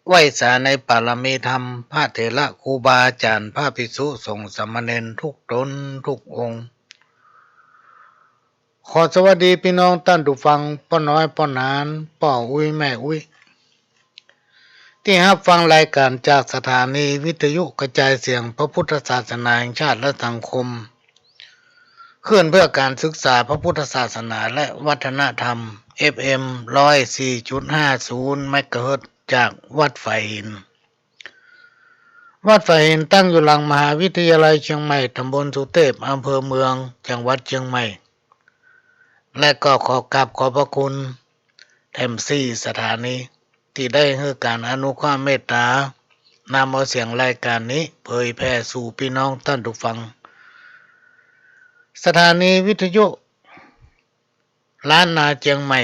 ไหว้สาในปารมีธรรมพระเถระครูบาอาจารย์พระภิกษุสงฆ์สามเณรทุกตนทุกองค์ขอสวัสดีพี่น้องท่านผู้ฟังป้าน้อยป้านานป้าอุ้ยแม่อุ้ยที่รับฟังรายการจากสถานีวิทยุกระจายเสียงพระพุทธศาสนาแห่งชาติและสังคมเคลื่อนเพื่อการศึกษาพระพุทธศาสนาและวัฒนธรรม FM 104.50 เมกะเฮิรตซ์จากวัดไฟหินวัดไฟหินตั้งอยู่หลังมหาวิทยาลัยเชียงใหม่ตำบลสุเทพอำเภอเมืองจังหวัดเชียงใหม่และก็ขอกราบขอบพระคุณแถมซี่สถานีที่ได้ให้การอนุเคราะห์เมตตานำเอาเสียงรายการนี้เผยแพร่สู่พี่น้องท่านผู้ฟังสถานีวิทยุล้านนาเชียงใหม่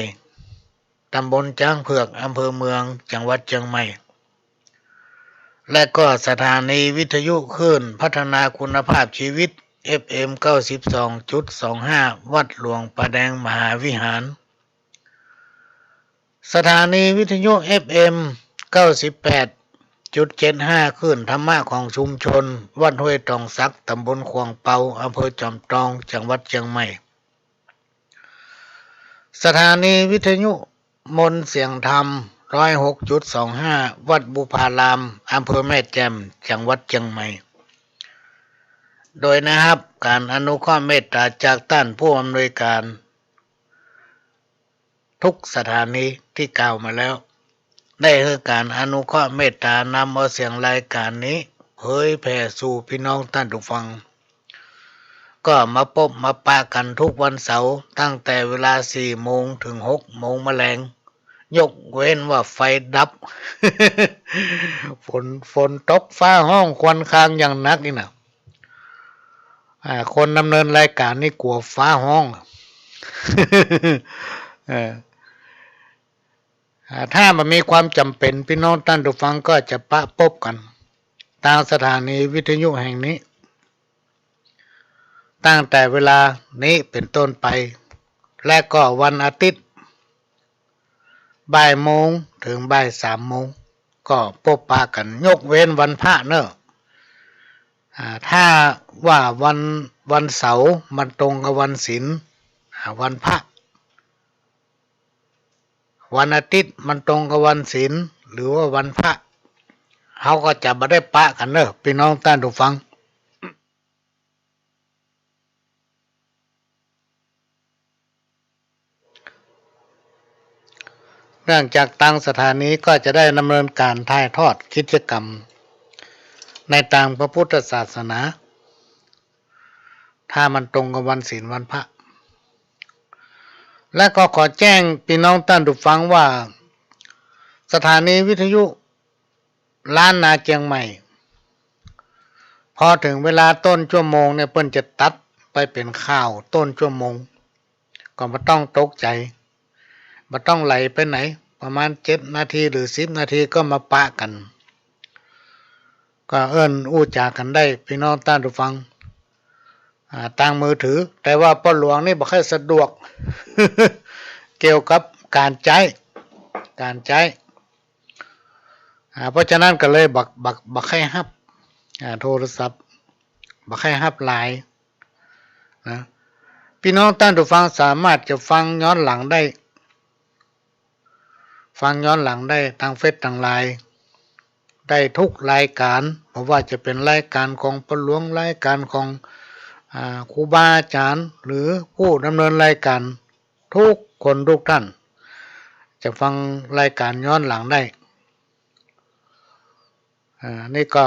ตำบลจ้างเผือกอำเภอเมืองจังหวัดเชียงใหม่และก็สถานีวิทยุคลื่นพัฒนาคุณภาพชีวิต FM 92.25 วัดหลวงประแดงมหาวิหารสถานีวิทยุ FM 98.75 คลื่นธรรมะของชุมชนวัดห้วยตองสักตำบลขวางเปาอำเภอจอมทองจังหวัดเชียงใหม่สถานีวิทยุมนต์เสียงธรรม 106.25 วัดบุพารามอำเภอแม่แจ่มจังหวัดเชียงใหม่โดยนะครับการอนุเคราะห์เมตตาจากท่านผู้อำนวยการทุกสถานีที่กล่าวมาแล้วได้ให้การอนุเคราะห์เมตตานำเอาเสียงรายการนี้เผยแผ่สู่พี่น้องท่านผู้ฟังก็มาพบมาปะกันทุกวันเสาร์ตั้งแต่เวลา 4 โมงถึง 6 โมงแมลงยกเว้นว่าไฟดับ ฝนตกฟ้าห้องควันคางอย่างนักนี่นะคนดำเนินรายการนี่กลัวฟ้าห้อง ถ้ามันมีความจำเป็นพี่น้องท่านผู้ฟังก็จะปะพบกันทางสถานีวิทยุแห่งนี้ตั้งแต่เวลานี้เป็นต้นไปและก็วันอาทิตย์บ่ายโมงถึงบ่าย3 โมงก็พบปะกันยกเว้นวันพระเนอะถ้าว่าวันเสาร์มันตรงกับวันศีลวันพระวันอาทิตย์มันตรงกับวันศีลหรือว่าวันพระเขาก็จะไม่ได้ปะกันเนอะพี่น้องท่านผู้ฟังเนื่องจากทางสถานีก็จะได้ดำเนินการถ่ายทอดกิจกรรมในทางพระพุทธศาสนาถ้ามันตรงกับวันศีลวันพระและก็ขอแจ้งพี่น้องท่านผู้ฟังว่าสถานีวิทยุล้านนาเชียงใหม่พอถึงเวลาต้นชั่วโมงเนี่ยเพิ่นจะตัดไปเป็นข้าวต้นชั่วโมงก็ไม่ต้องตกใจไม่ต้องไหลไปไหนประมาณ7 นาทีหรือ10 นาทีก็มาปะกันก็อู้จากันได้พี่น้องท่านผู้ฟังทางมือถือแต่ว่าพ่อหลวงนี่บ่ค่อยสะดวก เกี่ยวกับการใช้เพราะฉะนั้นก็เลยบักให้ฮับโทรศัพท์บักให้ฮับไลน์นะพี่น้องท่านผู้ฟังสามารถจะฟังย้อนหลังได้ทางเฟซทางไลน์ได้ทุกรายการเพราะว่าจะเป็นรายการของพ่อหลวงรายการของครูบาอาจารย์หรือผู้ดำเนินรายการทุกคนทุกท่านจะฟังรายการย้อนหลังได้นี่ก็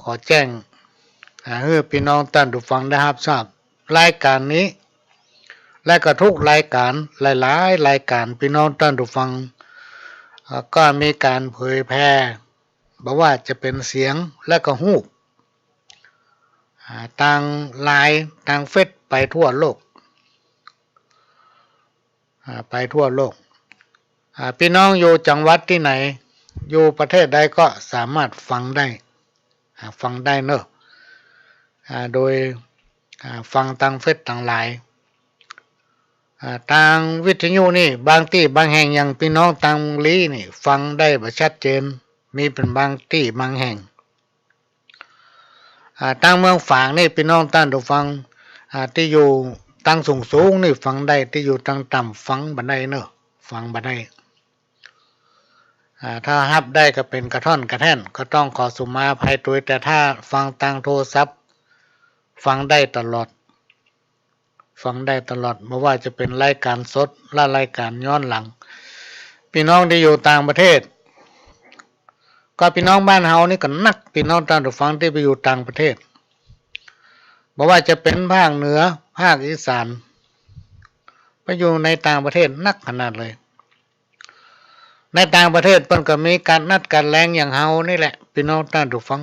ขอแจ้งให้พี่น้องท่านผู้ฟังได้รับทราบรายการนี้และก็ทุกรายการหลายๆรายการพี่น้องท่านผู้ฟังก็มีการเผยแพร่บอกว่าจะเป็นเสียงและก็รูปทางไลน์ทางเฟซไปทั่วโลกพี่น้องอยู่จังหวัดที่ไหนอยู่ประเทศใดก็สามารถฟังได้เนอะโดยฟังทางเฟซทางไลน์ทางวิทยุนี่บางที่บางแห่งอย่างพี่น้องทางลีนี่ฟังได้แบบชัดเจน มีเป็นบางที่บางแห่งตั้งเมืองฝางนี่พี่น้องท่านผู้ฟังที่อยู่ตั้งสูงนี่ฟังได้ที่อยู่ตั้งต่ำฟังบันไดเนอะฟังบันไดถ้าฮับได้ก็เป็นกระท่อนกระแท่นก็ต้องขอสุมาภัยตัวแต่ถ้าฟังทางโทรศัพท์ฟังได้ตลอดไม่ว่าจะเป็นรายการสดและรายการย้อนหลังพี่น้องที่อยู่ต่างประเทศก็พี่น้องบ้านเฮานี่ก็นักพี่น้องท่านผู้ฟังที่ไปอยู่ต่างประเทศไม่ว่าจะเป็นภาคเหนือภาคอีสานไปอยู่ในต่างประเทศนักขนาดเลยในต่างประเทศเพิ่นก็มีการนัดการแรงอย่างเฮานี่แหละพี่น้องท่านผู้ฟัง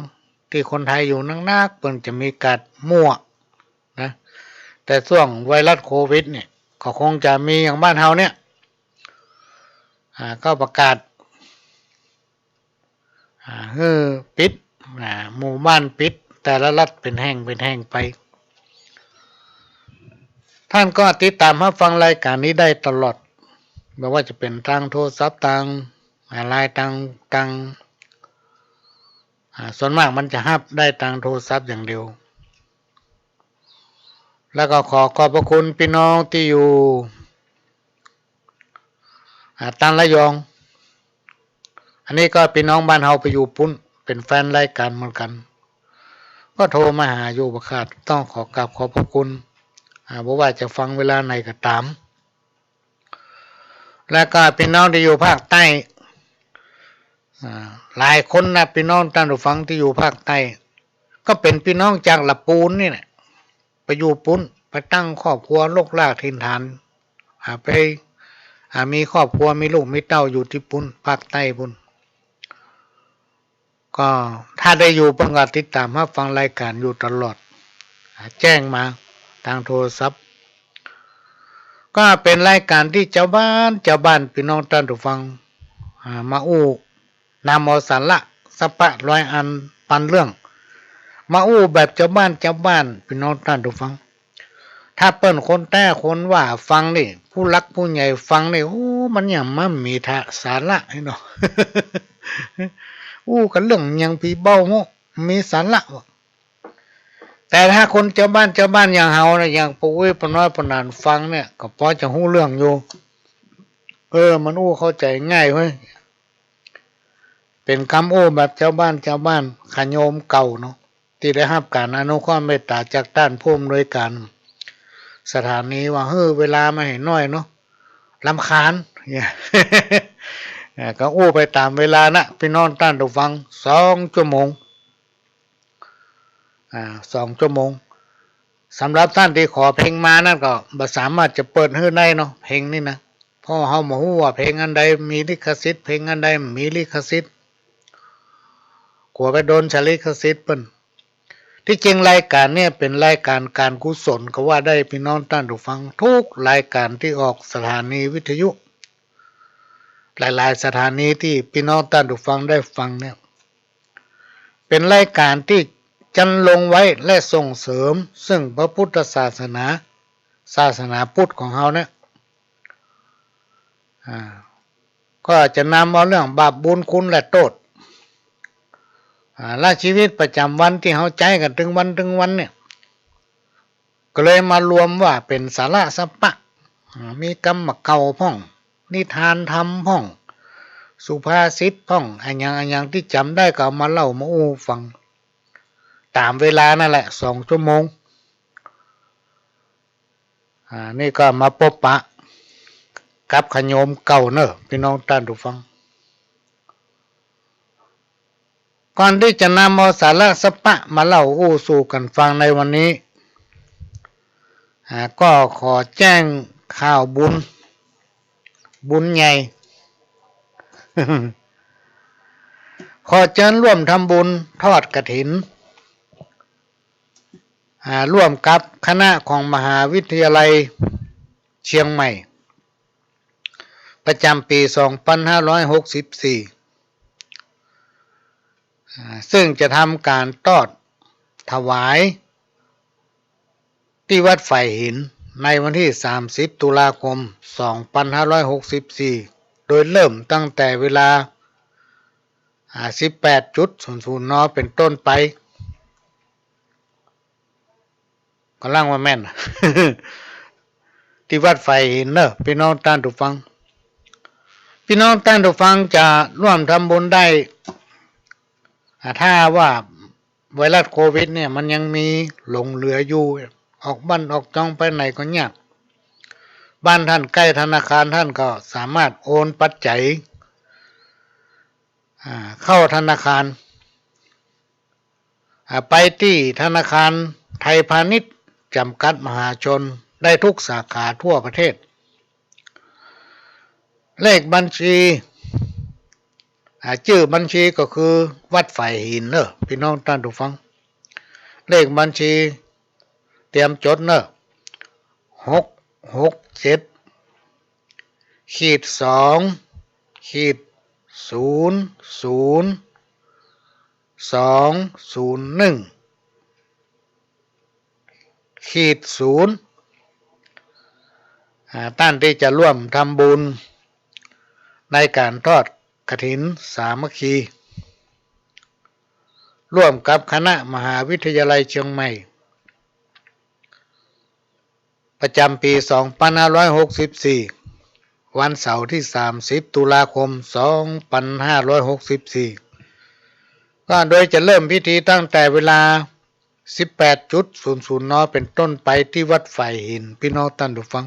ที่คนไทยอยู่นักเพิ่นจะมีการมั่วนะแต่ช่วงไวรัสโควิดเนี่ยก็คงจะมีอย่างบ้านเฮาเนี่ยก็ประกาศปิดหมู่บ้านปิดแต่ละรัฐเป็นแห่งไปท่านก็ติดตามรับฟังรายการนี้ได้ตลอดไม่ว่าจะเป็นทางโทรศัพท์ทางไลน์ทางส่วนมากมันจะฮับได้ทางโทรศัพท์อย่างเดียวแล้วก็ขอบพระคุณพี่น้องที่อยู่ทางระยองอันนี้ก็พี่น้องบ้านเฮาไปอยู่ปุ้นเป็นแฟนรายการเหมือนกันก็โทรมาหาอยู่ประกาศต้องขอกราบขอบพระคุณบอกว่าจะฟังเวลาไหนก็ตามแล้วก็พี่น้องที่อยู่ภาคใต้หลายคนนะพี่น้องท่านผู้ฟังที่อยู่ภาคใต้ก็เป็นพี่น้องจากละปูนนี่แหละไปอยู่ปุ้นไปตั้งครอบครัวโลกลากถิ่นฐานไปมีครอบครัวมีลูกมีเต้าอยู่ที่ปุ้นภาคใต้ปุ้นก็ถ้าได้อยู่เพิ่งก็ติดตามรับฟังรายการอยู่ตลอดแจ้งมาทางโทรศัพท์ก็เป็นรายการที่เจ้าบ้านพี่น้องท่านผู้ฟังมาอู้นำเอาสาระสปะร้อยอันปันเรื่องมาอู้แบบเจ้าบ้านพี่น้องท่านผู้ฟังถ้าเปิ้นคนแต่คนว่าฟังนี่ผู้รักผู้ใหญ่ฟังนี่โอ้มันอย่างมันมีสาระเนาะ อู้กันเรื่องยังพี่เบ้าโมมีสาระแต่ถ้าคนเจ้าบ้านอย่างเฮานะอย่างปู่อุ้ยปน้อยปนานฟังเนี่ยก็พอจะฮู้เรื่องอยู่มันอู้เข้าใจง่ายเว้ยเป็นคำอู้แบบเจ้าบ้านขโยมเก่าเนาะที่ได้รับการอนุเคราะห์เมตตาจากด้านผู้อำนวยการสถานีว่าเวลามาให้น้อยเนาะรำคาญเนี่ย ก็อู้ไปตามเวลานะพี่น้องท่านผู้ฟัง2 ชั่วโมง2 ชั่วโมงสำหรับท่านที่ขอเพลงมานั่นก็บ่สามารถจะเปิดให้ได้เนาะเพลงนี่นะเพราะเฮาบ่ฮู้ว่าเพลงอันใดมีลิขสิทธิ์เพลงอันใดมีลิขสิทธิ์กลัวไปโดนฉลิขสิทธิ์เปิ้นที่จริงรายการเนี่ยเป็นรายการการกุศลก็ว่าได้พี่น้องท่านผู้ฟังทุกรายการที่ออกสถานีวิทยุหลายๆสถานีที่พี่น้องท่านผู้ฟังได้ฟังเนี่ยเป็นรายการที่จันลงไว้และส่งเสริมซึ่งพระพุทธศาสนาพุทธของเฮาเนี่ยก็จะนำเอาเรื่องบาปบุญคุณและโทษและชีวิตประจำวันที่เฮาใจกันถึงวันเนี่ยก็เลยมารวมว่าเป็นสาระสัพพะมีกรรมเก่าพ่องนิทานธรรมพ่องสุภาษิตพ่องอันอย่างที่จำได้ก็เอามาเล่ามาอู้ฟังตามเวลานั่นแหละ2 ชั่วโมงนี่ก็มาพบปะกับขโยมเก่าเนอะพี่น้องท่านผู้ฟังก่อนที่จะนำเอาสาระสัพพะมาเล่าอู้สู่กันฟังในวันนี้ก็ขอแจ้งข่าวบุญใหญ่ ขอเชิญร่วมทำบุญทอดกฐินร่วมกับคณะของมหาวิทยาลัยเชียงใหม่ประจำปี 2564 ซึ่งจะทำการทอดถวายที่วัดไฝ่หินในวันที่ 30 ตุลาคม 2564 โดยเริ่มตั้งแต่เวลา 18.00 นเป็นต้นไปกำลังว่าแม่น ที่วัดไฟหินเนอะพี่น้องท่านผู้ฟังพี่น้องท่านผู้ฟังจะร่วมทำบุญได้ถ้าว่าไวรัสโควิดเนี่ยมันยังมีหลงเหลืออยู่ออกบ้านออกจองไปไหนก็ยากบ้านท่านใกล้ธนาคารท่านก็สามารถโอนปัจจัยเข้าธนาคารไปที่ธนาคารไทยพาณิชย์จำกัดมหาชนได้ทุกสาขาทั่วประเทศเลขบัญชีชื่อบัญชีก็คือวัดไฟหินเนอะพี่น้องท่านผู้ฟังเลขบัญชีเตรียมจดเนอะ667-20201-0ท่านที่จะร่วมทำบุญในการทอดกฐินสามัคคีร่วมกับคณะมหาวิทยาลัยเชียงใหม่ประจำปี 2564 วันเสาร์ที่ 30 ตุลาคม 2564 ก็โดยจะเริ่มพิธีตั้งแต่เวลา 18.00 นเป็นต้นไปที่วัดไฟหินพี่น้องท่านผู้ฟัง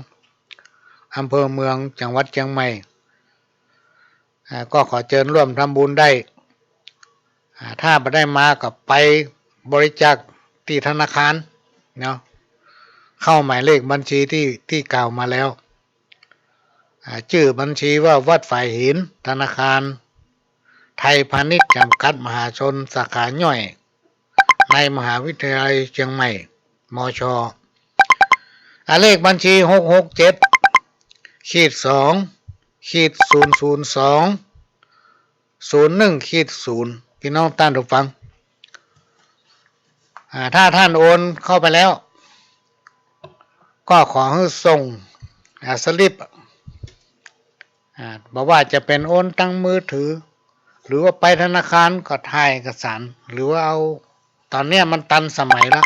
อำเภอเมืองจังหวัดเชียงใหม่ก็ขอเชิญร่วมทำบุญได้ถ้าไม่ได้มาก็ไปบริจาคที่ธนาคารเนาะเข้าหมายเลขบัญชีที่กล่าวมาแล้วชื่อบัญชีว่าวัดฝ่ายหินธนาคารไทยพาณิชย์จำกัดมหาชนสาขาย่อยในมหาวิทยาลัยเชียงใหม่มช.เลขบัญชี667-202-01-0พี่น้องท่านผู้ฟังถ้าท่านโอนเข้าไปแล้วก็ขอให้ส่งสลิปบอกว่าจะเป็นโอนตั้งมือถือหรือว่าไปธนาคารก็ถ่ายเอกสารหรือว่าเอาตอนนี้มันตันสมัยแล้ว